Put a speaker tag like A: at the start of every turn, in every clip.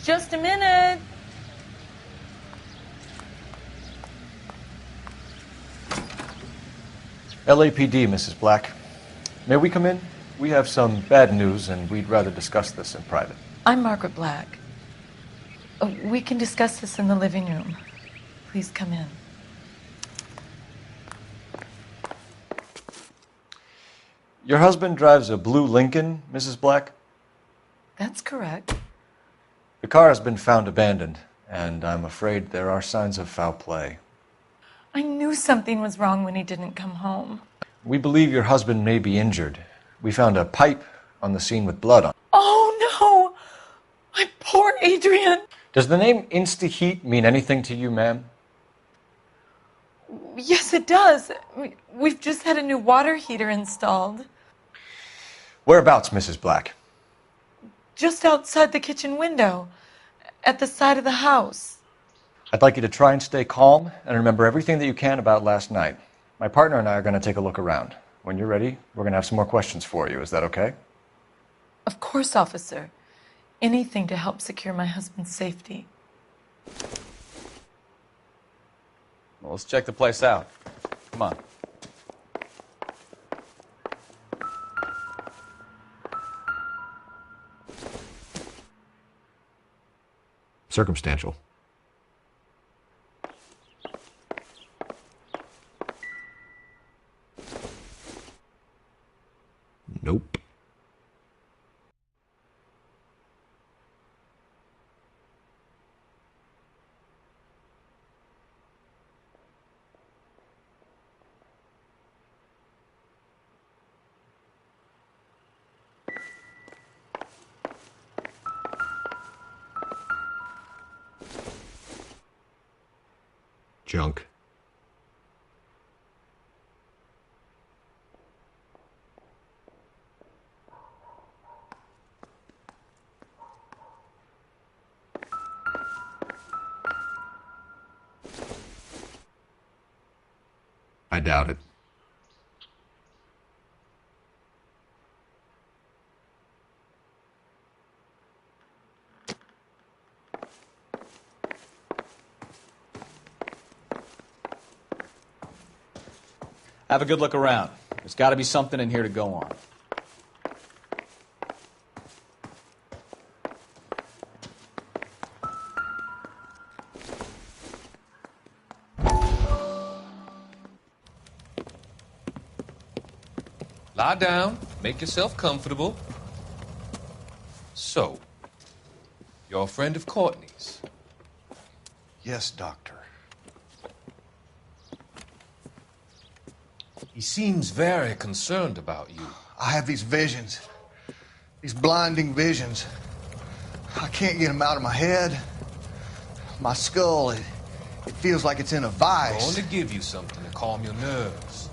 A: Just a minute.
B: LAPD, Mrs. Black. May we come in? We have some bad news, and we'd rather discuss this in private.
A: I'm Margaret Black. We can discuss this in the living room. Please come in.
B: Your husband drives a blue Lincoln, Mrs. Black?
A: That's correct.
B: The car has been found abandoned, and I'm afraid there are signs of foul play.
A: I knew something was wrong when he didn't come home.
B: We believe your husband may be injured. We found a pipe on the scene with blood on it.
A: Oh, no! My poor Adrian!
B: Does the name InstaHeat mean anything to you, ma'am?
A: Yes, it does. We've just had a new water heater installed.
B: Whereabouts, Mrs. Black?
A: Just outside the kitchen window, at the side of the house.
B: I'd like you to try and stay calm and remember everything that you can about last night. My partner and I are going to take a look around. When you're ready, we're going to have some more questions for you. Is that okay?
A: Of course, officer. Anything to help secure my husband's safety.
C: Well, let's check the place out. Come on.
B: Circumstantial. Nope. Junk. I doubt it.
C: Have a good look around. There's got to be something in here to go on.
D: Lie down, make yourself comfortable. So, you're a friend of Courtney's?
E: Yes, Doctor.
D: He seems very concerned about you.
E: I have these visions, these blinding visions. I can't get them out of my head. My skull, it feels like it's in a
D: I'm
E: vice.
D: going to give you something to calm your nerves.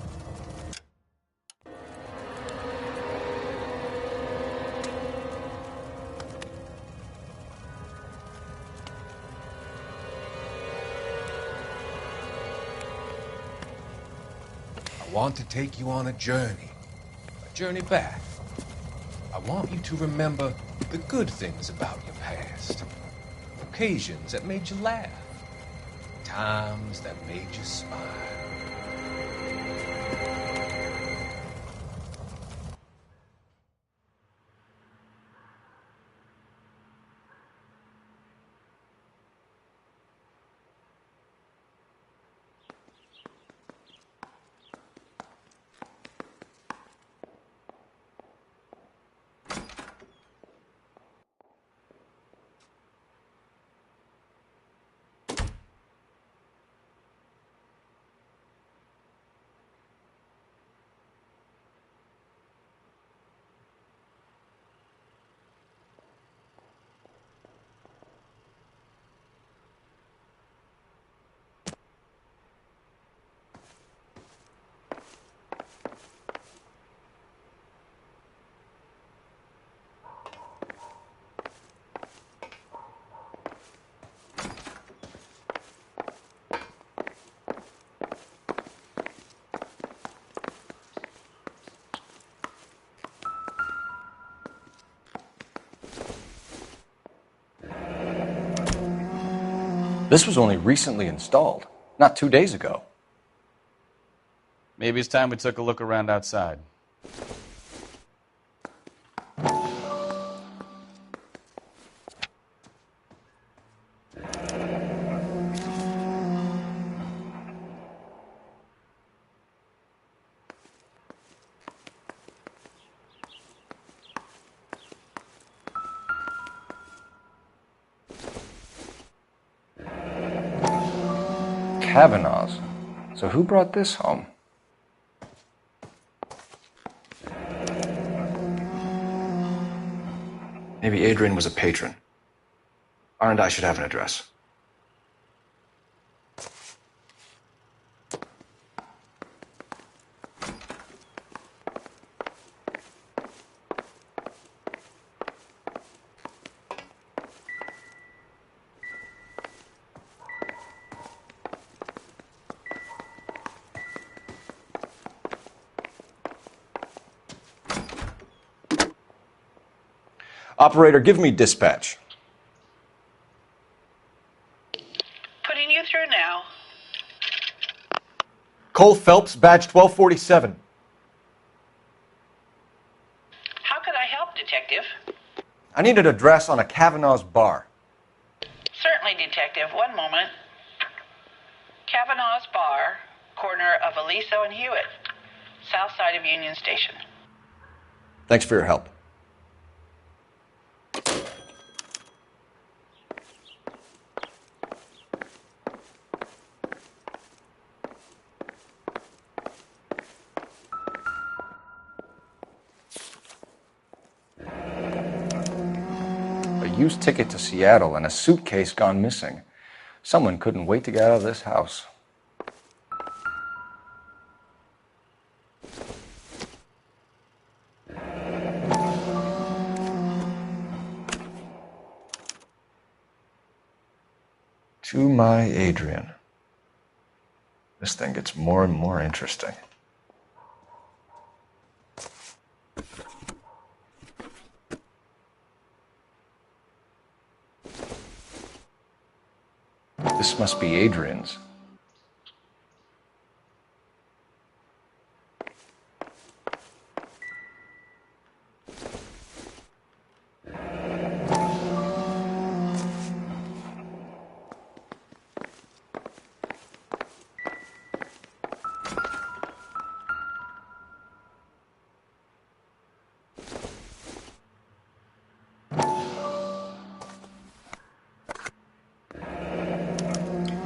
D: I want to take you on a journey back. I want you to remember the good things about your past, occasions that made you laugh, times that made you smile.
B: This was only recently installed, not 2 days ago.
C: Maybe it's time we took a look around outside.
B: Kavanaugh's. So who brought this home? Maybe Adrian was a patron. R&I should have an address. Operator, give me dispatch.
F: Putting you through now.
B: Cole Phelps, badge 1247.
F: How could I help, Detective?
B: I need an address on a Kavanaugh's bar.
F: Certainly, Detective. One moment. Kavanaugh's Bar, corner of Aliso and Hewitt, south side of Union Station.
B: Thanks for your help. A used ticket to Seattle and a suitcase gone missing. Someone couldn't wait to get out of this house. To my Adrian. This thing gets more and more interesting. This must be Adrian's.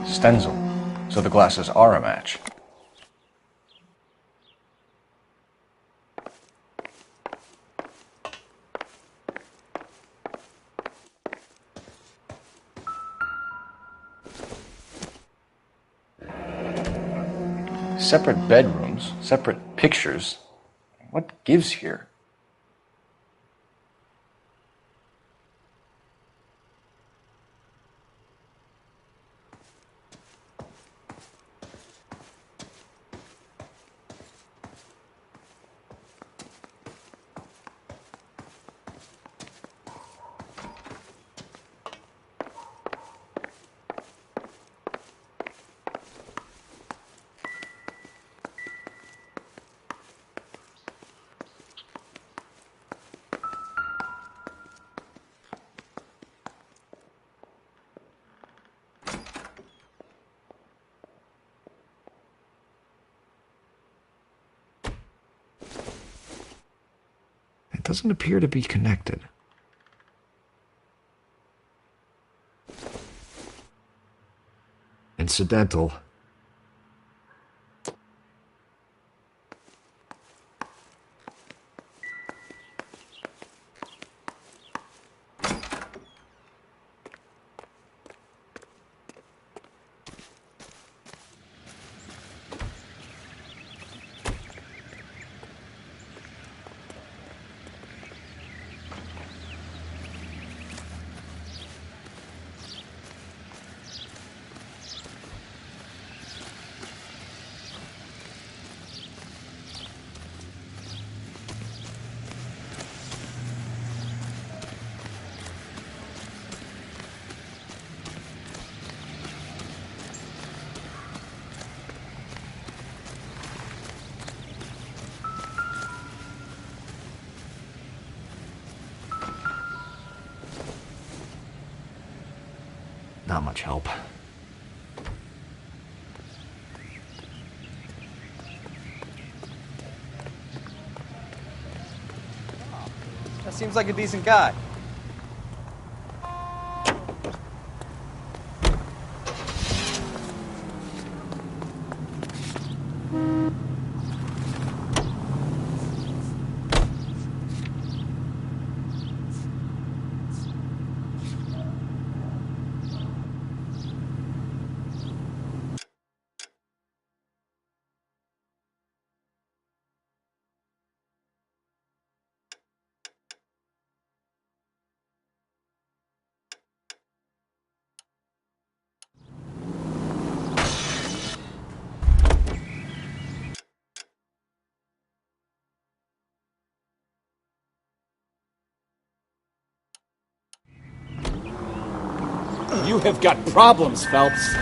B: Stenzel. So the glasses are a match. Separate bedrooms, separate pictures. What gives here? It doesn't appear to be connected. Incidental. not much help.
C: That seems like a decent guy.
G: You have got problems, Phelps.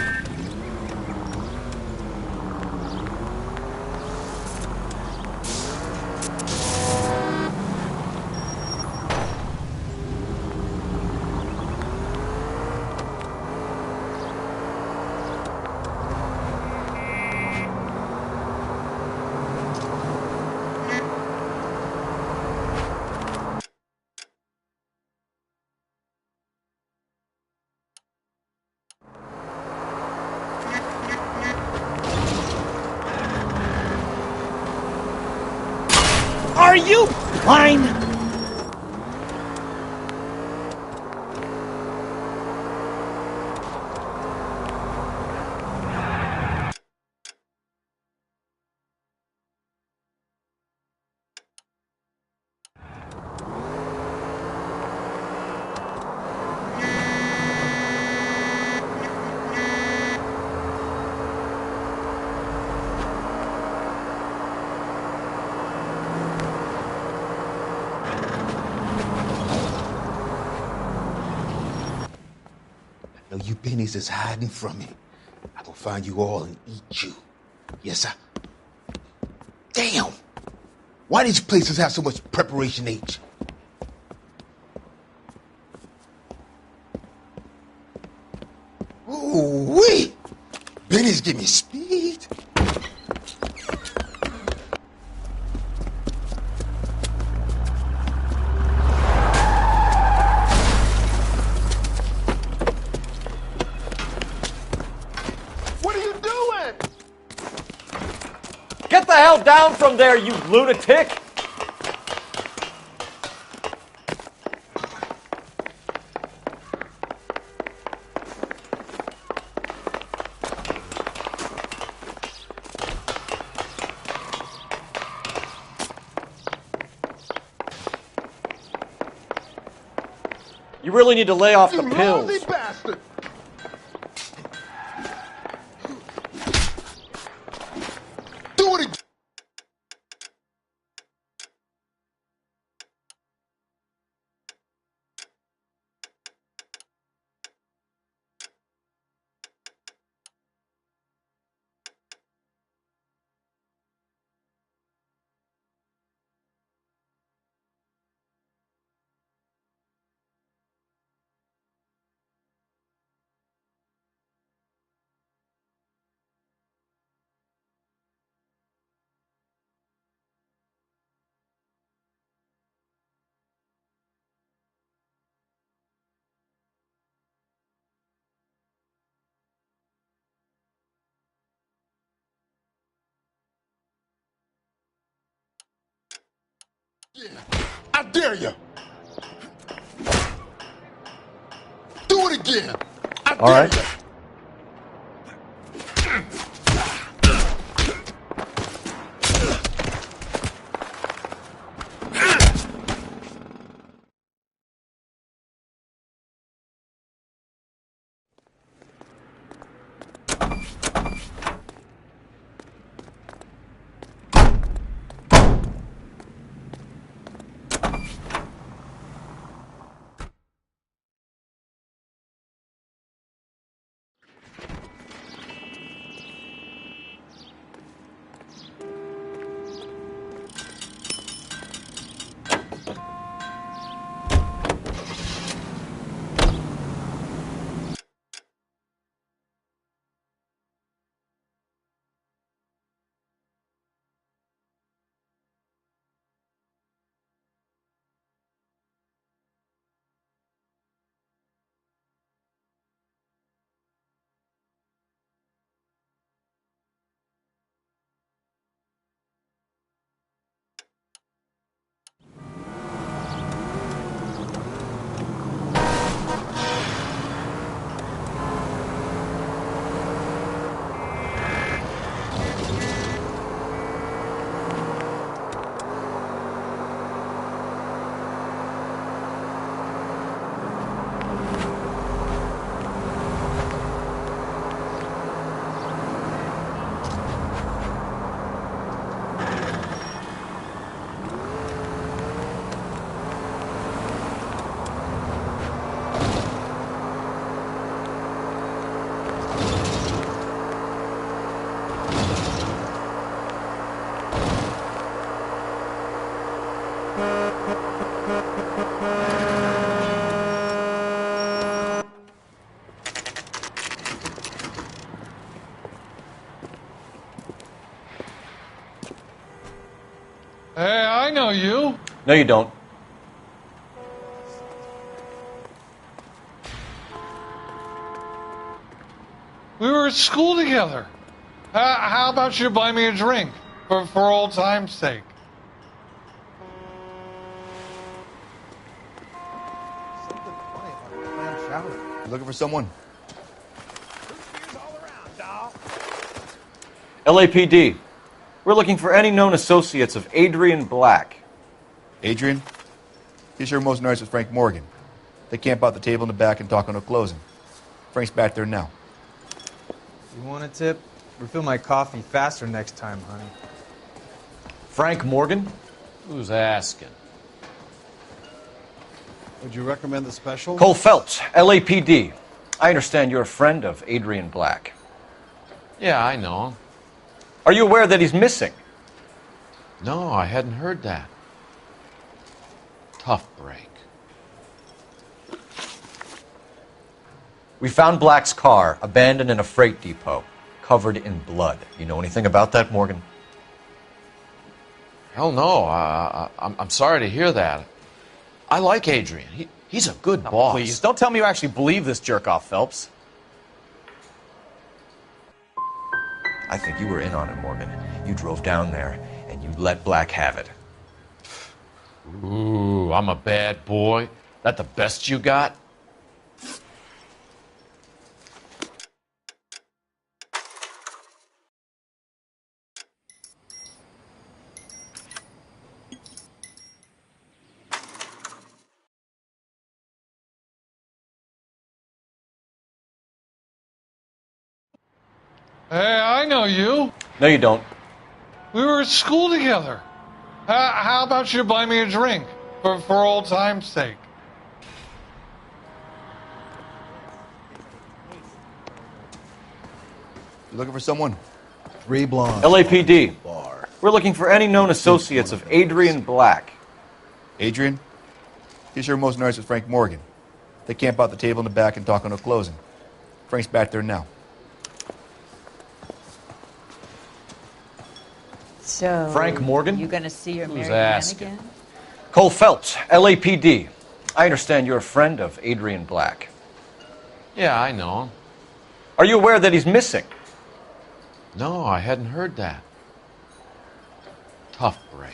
G: Are you blind?
H: No, you Bennies is hiding from me. I'm gonna find you all and eat you. Yes, sir. Damn! Why these places have so much preparation H? Ooh-wee! Bennies give me speed.
E: What are you doing?
B: Get the hell down from there, you lunatic! You really need to lay off the
E: You
B: pills.
E: lousy bastard! Do it again! Yeah, I dare you. Do it again. I
B: All
E: dare
B: right.
E: you.
I: Hey, I know you.
B: No, you don't.
I: We were at school together. How about you buy me a drink for old time's sake?
E: Looking for someone?
B: LAPD. We're looking for any known associates of Adrian Black.
J: Adrian? He's here most nights with Frank Morgan. They camp out the table in the back and talk on a closing. Frank's back there now.
K: You want a tip? Refill my coffee faster next time, honey.
C: Frank Morgan? Who's asking?
L: Would you recommend the special?
B: Cole Phelps, LAPD. I understand you're a friend of Adrian Black.
M: Yeah, I know him.
B: Are you aware that he's missing?
M: No, I hadn't heard that. Tough break.
B: We found Black's car abandoned in a freight depot, covered in blood. You know anything about that, Morgan?
M: Hell no. I'm sorry to hear that. I like Adrian. He's a good boss.
C: Please, don't tell me you actually believe this jerk-off, Phelps.
B: I think you were in on it, Morgan. You drove down there, and you let Black have it.
M: Ooh, I'm a bad boy. That the best you got?
I: Hey, I know you.
B: No, you don't.
I: We were at school together. How about you buy me a drink for old time's sake?
J: You looking for someone?
L: 3 blondes.
B: LAPD. We're looking for any known associates of Adrian Black.
J: Adrian? He's here most nights with Frank Morgan. They camp out the table in the back and talk on a closing. Frank's back there now.
N: So,
B: Frank Morgan?
N: You gonna see your
B: Who's
N: married man
B: asking?
N: again?
B: Cole Phelps, LAPD. I understand you're a friend of Adrian Black.
M: Yeah, I know him.
B: Are you aware that he's missing?
M: No, I hadn't heard that. Tough break.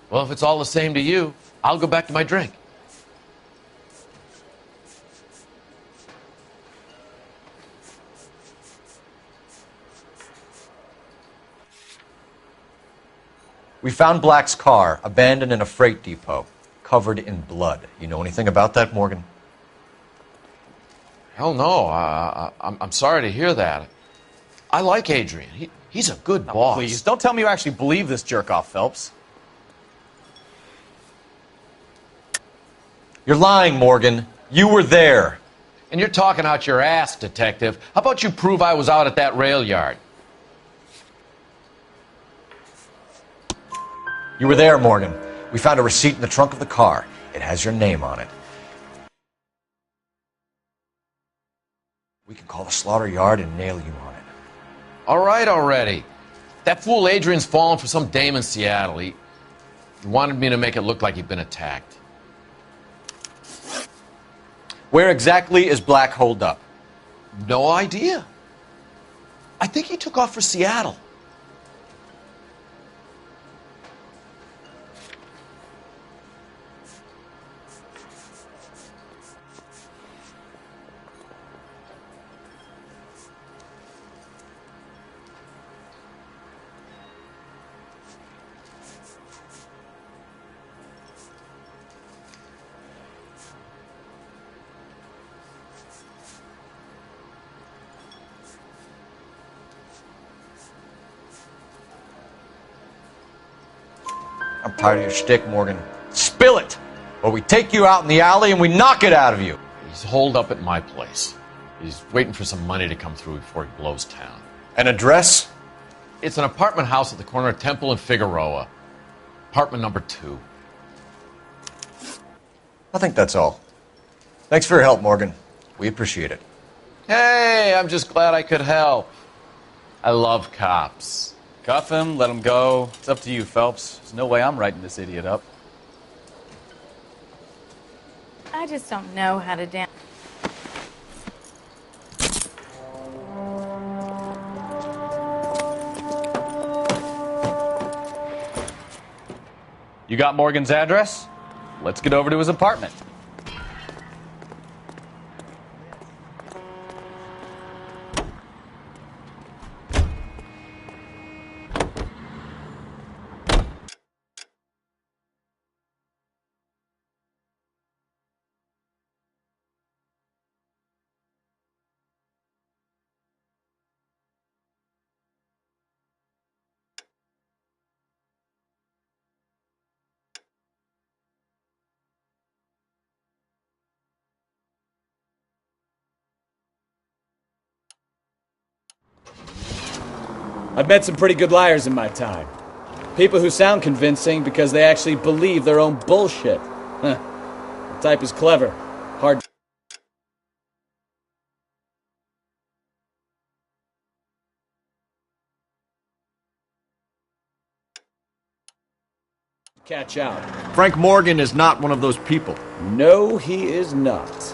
M: Well, if it's all the same to you, I'll go back to my drink.
B: We found Black's car abandoned in a freight depot, covered in blood. You know anything about that, Morgan?
M: Hell no. I'm sorry to hear that. I like Adrian. He's a good boss.
C: Please, don't tell me you actually believe this jerk-off, Phelps.
B: You're lying, Morgan. You were there.
M: And you're talking out your ass, detective. How about you prove I was out at that rail yard?
B: You were there, Morgan. We found a receipt in the trunk of the car. It has your name on it. We can call the slaughter yard and nail you on it.
M: All right already. That fool Adrian's fallen for some dame in Seattle. He wanted me to make it look like he'd been attacked.
B: Where exactly is Black holed up?
M: No idea. I think he took off for Seattle.
B: Tired of your shtick, Morgan. Spill it! Or we take you out in the alley and we knock it out of you.
M: He's holed up at my place. He's waiting for some money to come through before he blows town.
B: An address?
M: It's an apartment house at the corner of Temple and Figueroa. Apartment number 2.
B: I think that's all. Thanks for your help, Morgan. We appreciate it.
M: Hey, I'm just glad I could help. I love cops.
C: Cuff him, let him go. It's up to you, Phelps. There's no way I'm writing this idiot up.
N: I just don't know how to dance.
C: You got Morgan's address? Let's get over to his apartment.
G: I've met some pretty good liars in my time. People who sound convincing because they actually believe their own bullshit. Huh. The type is clever. Hard to catch out.
O: Frank Morgan is not one of those people.
G: No, he is not.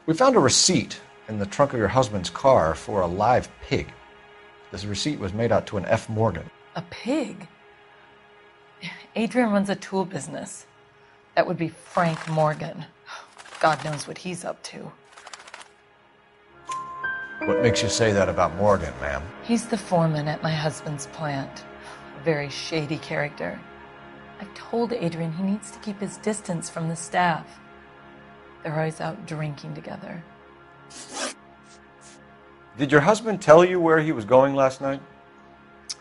B: We found a receipt in the trunk of your husband's car for a live pig. This receipt was made out to an F. Morgan.
A: A pig? Adrian runs a tool business. That would be Frank Morgan. God knows what he's up to.
B: What makes you say that about Morgan, ma'am?
A: He's the foreman at my husband's plant. A very shady character. I've told Adrian he needs to keep his distance from the staff. They're always out drinking together.
B: Did your husband tell you where he was going last night?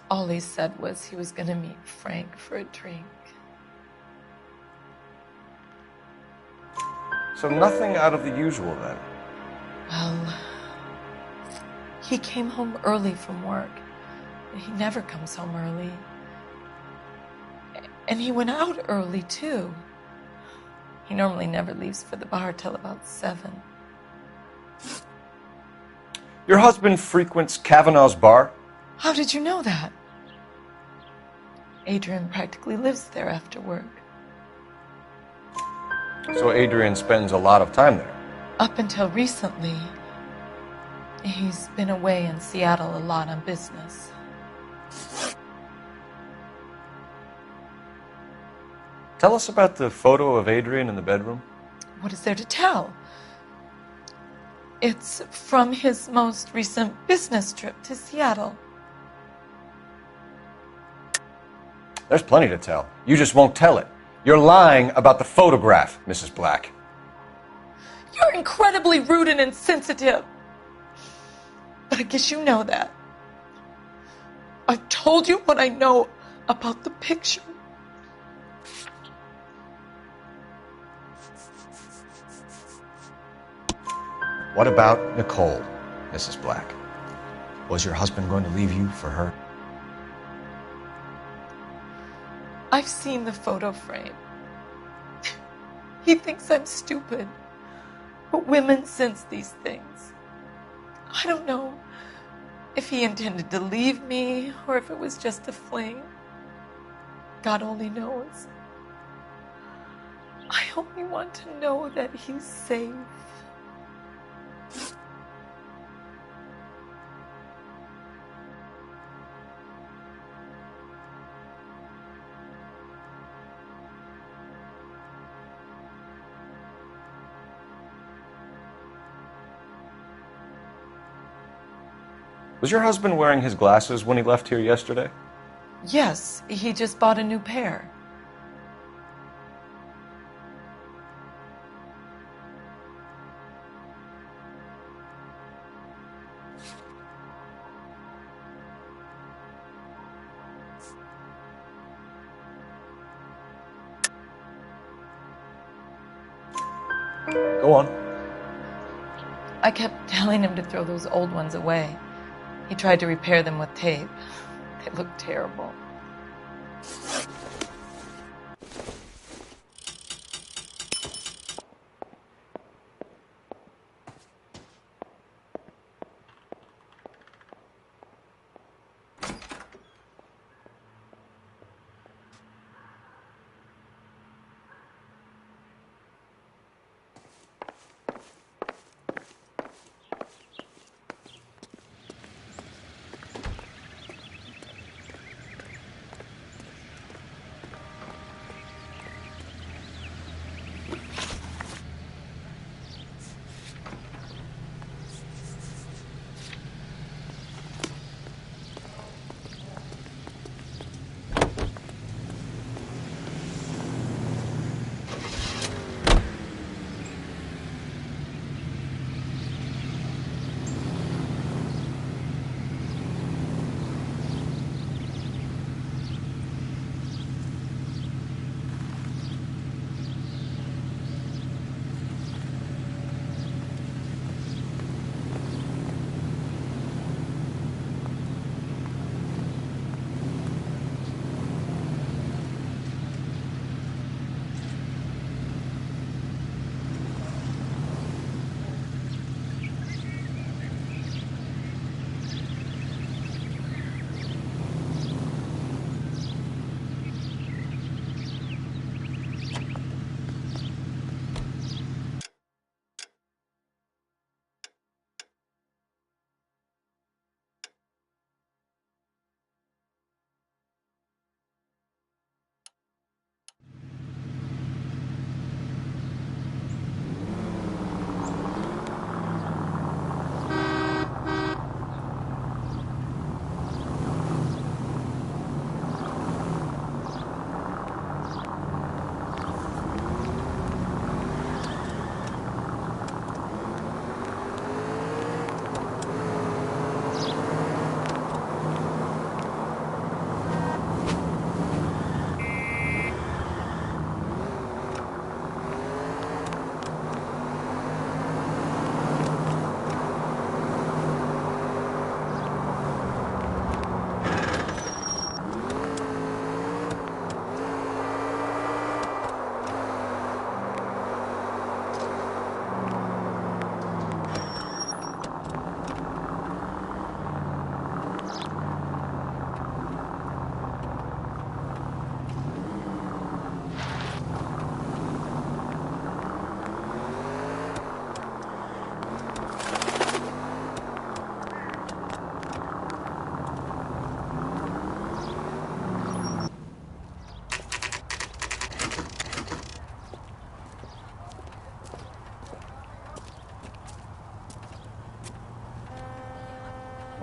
A: All he said was he was going to meet Frank for a drink.
B: So nothing out of the usual then?
A: Well, he came home early from work. He never comes home early. And he went out early, too. He normally never leaves for the bar till about 7.
B: Your husband frequents Kavanaugh's bar?
A: How did you know that? Adrian practically lives there after work.
B: So Adrian spends a lot of time there?
A: Up until recently, he's been away in Seattle a lot on business.
B: Tell us about the photo of Adrian in the bedroom.
A: What is there to tell? It's from his most recent business trip to Seattle.
B: There's plenty to tell. You just won't tell it. You're lying about the photograph, Mrs. Black.
A: You're incredibly rude and insensitive. But I guess you know that. I've told you what I know about the picture.
B: What about Nicole, Mrs. Black? Was your husband going to leave you for her?
A: I've seen the photo frame. He thinks I'm stupid. But women sense these things. I don't know if he intended to leave me or if it was just a fling. God only knows. I only want to know that he's safe.
B: Was your husband wearing his glasses when he left here yesterday?
A: Yes, he just bought a new pair.
B: Go on.
A: I kept telling him to throw those old ones away. He tried to repair them with tape. They looked terrible.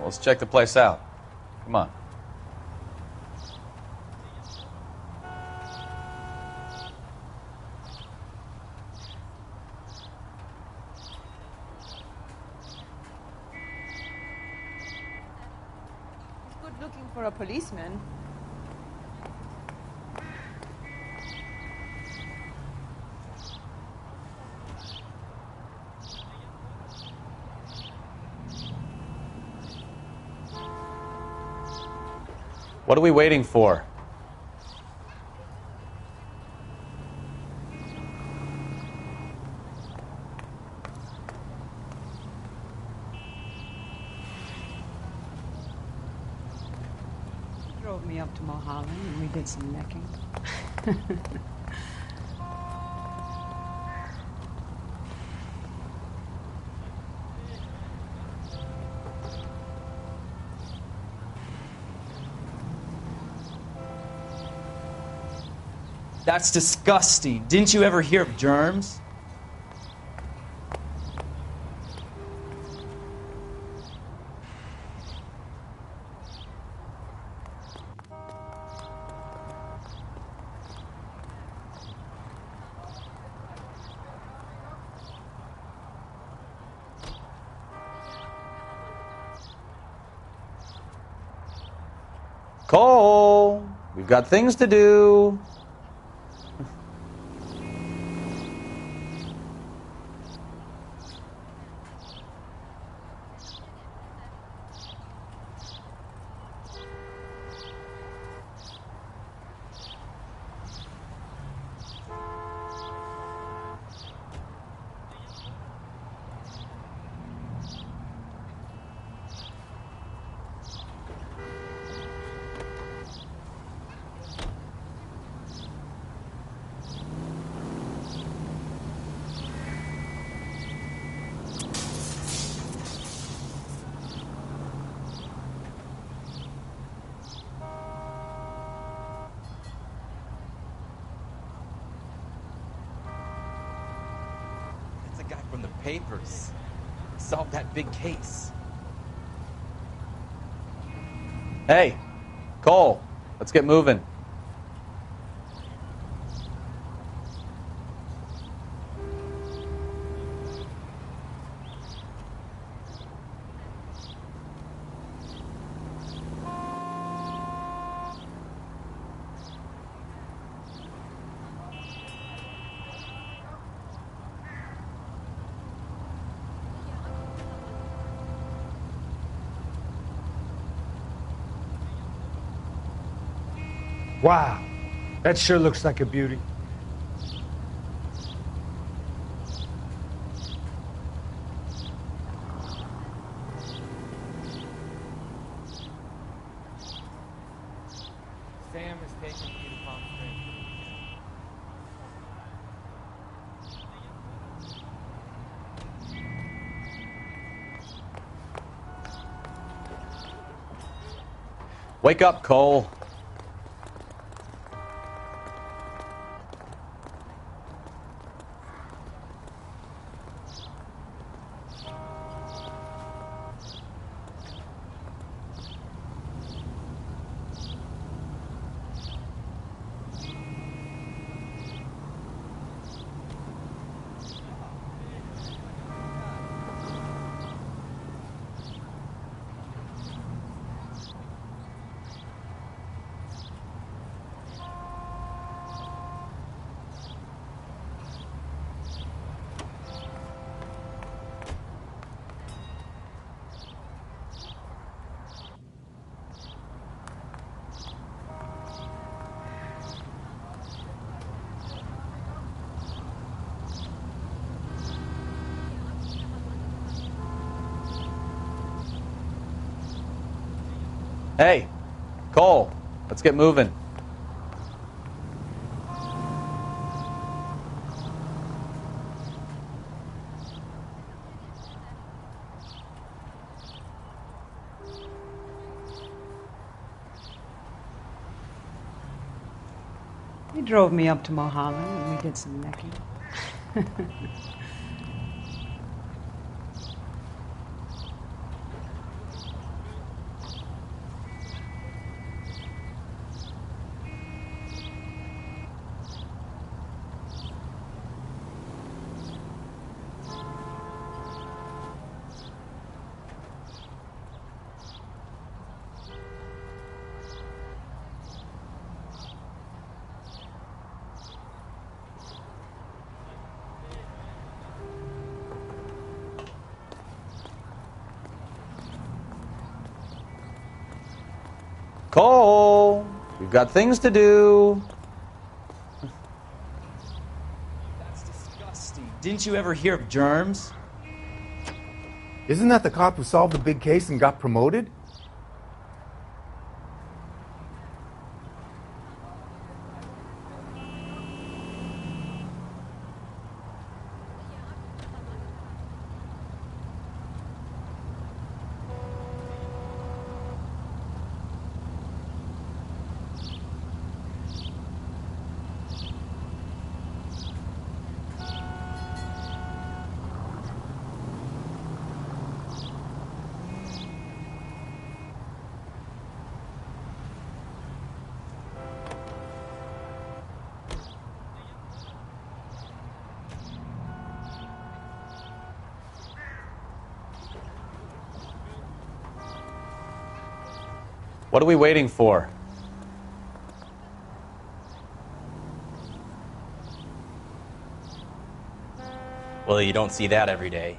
C: Well, let's check the place out. Come on.
P: It's good looking for a policeman.
C: What are we waiting for?
P: He drove me up to Mulholland and we did some necking.
G: That's disgusting. Didn't you ever hear of germs?
C: Cole, we've got things to do.
G: That's a guy from the papers. Solved that big case.
C: Hey, Cole, let's get moving.
Q: Wow, that sure looks like a beauty.
K: Sam is taking you to Palm Springs.
C: Wake up, Cole. Hey, Cole, let's get moving.
P: He drove me up to Mulholland and we did some necking.
G: Cole, we've got things to do.
R: That's disgusting. Didn't you ever hear of germs?
L: Isn't that the cop who solved the big case and got promoted?
C: What are we waiting for?
R: Well, you don't see that every day.